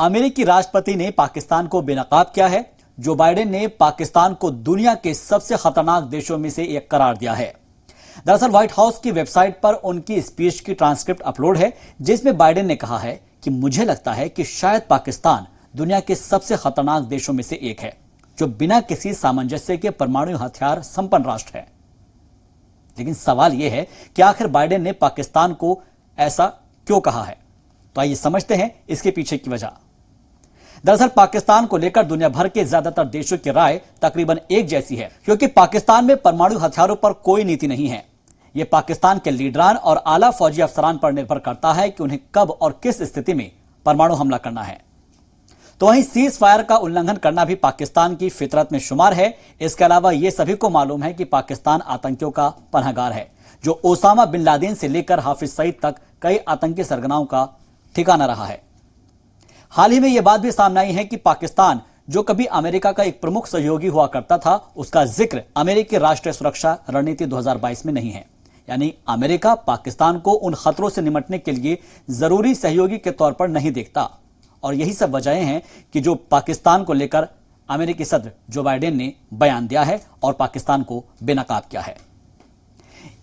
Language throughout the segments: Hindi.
अमेरिकी राष्ट्रपति ने पाकिस्तान को बेनकाब किया है। जो बाइडेन ने पाकिस्तान को दुनिया के सबसे खतरनाक देशों में से एक करार दिया है। दरअसल व्हाइट हाउस की वेबसाइट पर उनकी स्पीच की ट्रांसक्रिप्ट अपलोड है, जिसमें बाइडेन ने कहा है कि मुझे लगता है कि शायद पाकिस्तान दुनिया के सबसे खतरनाक देशों में से एक है, जो बिना किसी सामंजस्य के परमाणु हथियार संपन्न राष्ट्र है। लेकिन सवाल यह है कि आखिर बाइडेन ने पाकिस्तान को ऐसा क्यों कहा है। तो आइए समझते हैं इसके पीछे की वजह। दरअसल पाकिस्तान को लेकर दुनिया भर के ज्यादातर देशों की राय तकरीबन एक जैसी है, क्योंकि पाकिस्तान में परमाणु हथियारों पर कोई नीति नहीं है। यह पाकिस्तान के लीडरान और आला फौजी अफसरान पर निर्भर करता है कि उन्हें कब और किस स्थिति में परमाणु हमला करना है। तो वहीं सीज फायर का उल्लंघन करना भी पाकिस्तान की फितरत में शुमार है। इसके अलावा यह सभी को मालूम है कि पाकिस्तान आतंकियों का पनाहगार है, जो ओसामा बिन लादेन से लेकर हाफिज सईद तक कई आतंकी सरगनाओं का ठिकाना रहा है। हाल ही में यह बात भी सामने आई है कि पाकिस्तान, जो कभी अमेरिका का एक प्रमुख सहयोगी हुआ करता था, उसका जिक्र अमेरिकी राष्ट्रीय सुरक्षा रणनीति 2022 में नहीं है। यानी अमेरिका पाकिस्तान को उन खतरों से निपटने के लिए जरूरी सहयोगी के तौर पर नहीं देखता। और यही सब वजहें हैं कि जो पाकिस्तान को लेकर अमेरिकी सदर जो बाइडेन ने बयान दिया है और पाकिस्तान को बेनकाब किया है।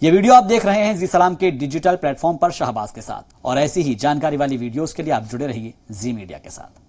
यह वीडियो आप देख रहे हैं जी सलाम के डिजिटल प्लेटफॉर्म पर शहबाज के साथ, और ऐसी ही जानकारी वाली वीडियोस के लिए आप जुड़े रहिए जी मीडिया के साथ।